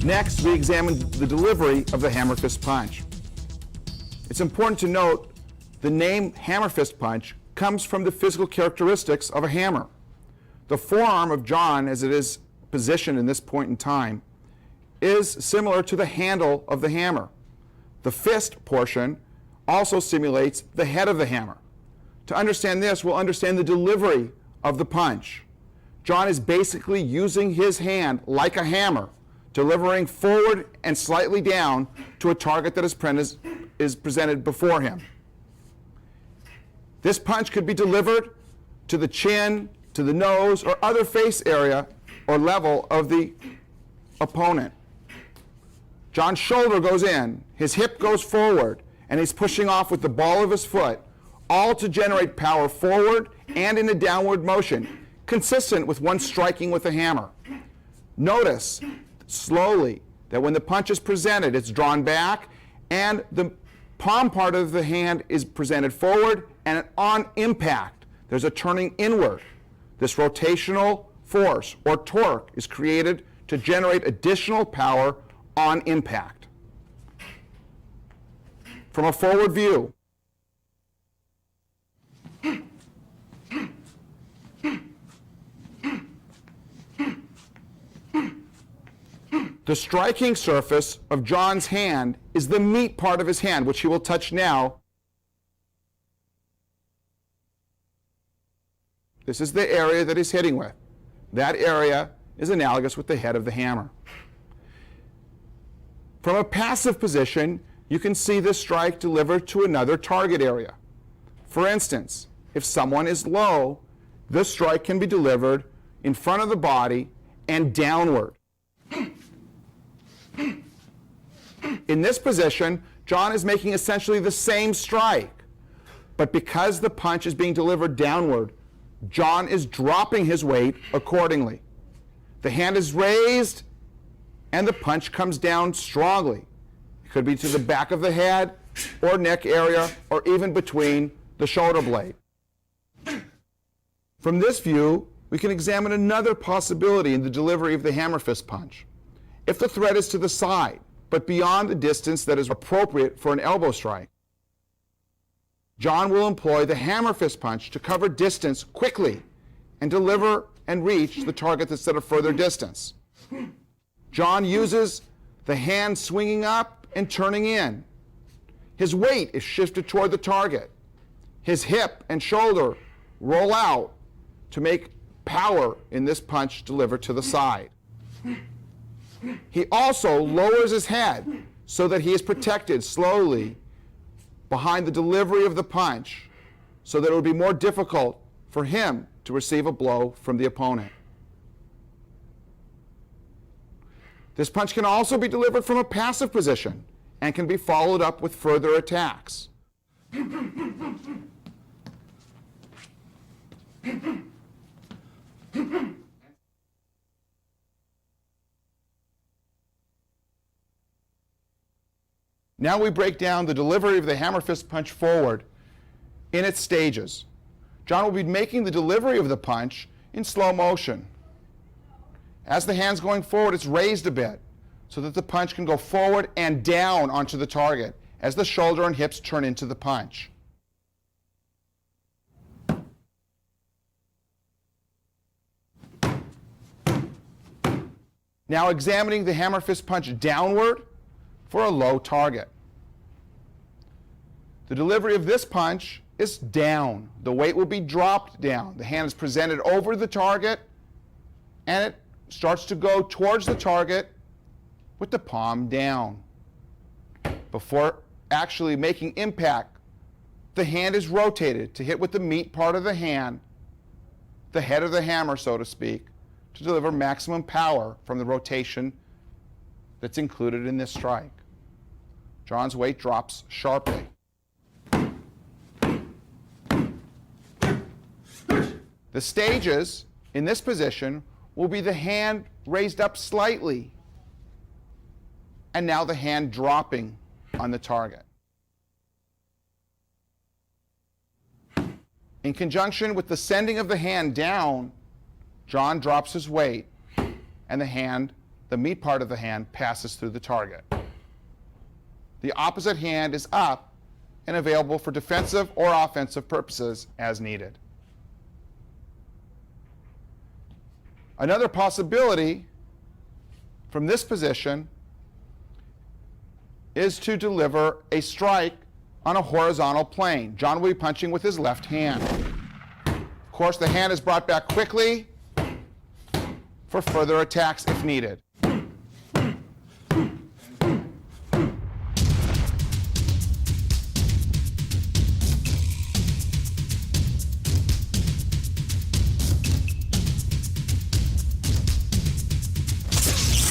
Next, we examine the delivery of the hammer fist punch. It's important to note the name hammer fist punch comes from the physical characteristics of a hammer. The forearm of John, as it is positioned in this point in time, is similar to the handle of the hammer. The fist portion also simulates the head of the hammer. To understand this, we'll understand the delivery of the punch. John is basically using his hand like a hammer, delivering forward and slightly down to a target that is presented before him. This punch could be delivered to the chin, to the nose, or other face area or level of the opponent. John's shoulder goes in, his hip goes forward, and he's pushing off with the ball of his foot, all to generate power forward and in a downward motion, consistent with one striking with a hammer. Notice slowly that when the punch is presented, it's drawn back, and the palm part of the hand is presented forward, and on impact, there's a turning inward. This rotational force or torque is created to generate additional power on impact. From a forward view, the striking surface of John's hand is the meat part of his hand, which he will touch now. This is the area that he's hitting with. That area is analogous with the head of the hammer. From a passive position, you can see this strike delivered to another target area. For instance, if someone is low, this strike can be delivered in front of the body and downward. In this position, John is making essentially the same strike, but because the punch is being delivered downward, John is dropping his weight accordingly. The hand is raised, and the punch comes down strongly. It could be to the back of the head, or neck area, or even between the shoulder blade. From this view, we can examine another possibility in the delivery of the hammer fist punch. If the threat is to the side, but beyond the distance that is appropriate for an elbow strike, John will employ the hammer fist punch to cover distance quickly and deliver and reach the target that's at a further distance. John uses the hand swinging up and turning in. His weight is shifted toward the target. His hip and shoulder roll out to make power in this punch delivered to the side. He also lowers his head so that he is protected slowly behind the delivery of the punch, so that it would be more difficult for him to receive a blow from the opponent. This punch can also be delivered from a passive position and can be followed up with further attacks. Now we break down the delivery of the hammer fist punch forward in its stages. John will be making the delivery of the punch in slow motion. As the hand's going forward, it's raised a bit so that the punch can go forward and down onto the target as the shoulder and hips turn into the punch. Now examining the hammer fist punch downward for a low target. The delivery of this punch is down. The weight will be dropped down. The hand is presented over the target, and it starts to go towards the target with the palm down. Before actually making impact, the hand is rotated to hit with the meat part of the hand, the head of the hammer, so to speak, to deliver maximum power from the rotation that's included in this strike. John's weight drops sharply. The stages in this position will be the hand raised up slightly, and now the hand dropping on the target. In conjunction with the sending of the hand down, John drops his weight, and the hand the meat part of the hand passes through the target. The opposite hand is up and available for defensive or offensive purposes as needed. Another possibility from this position is to deliver a strike on a horizontal plane. John will be punching with his left hand. Of course, the hand is brought back quickly for further attacks if needed.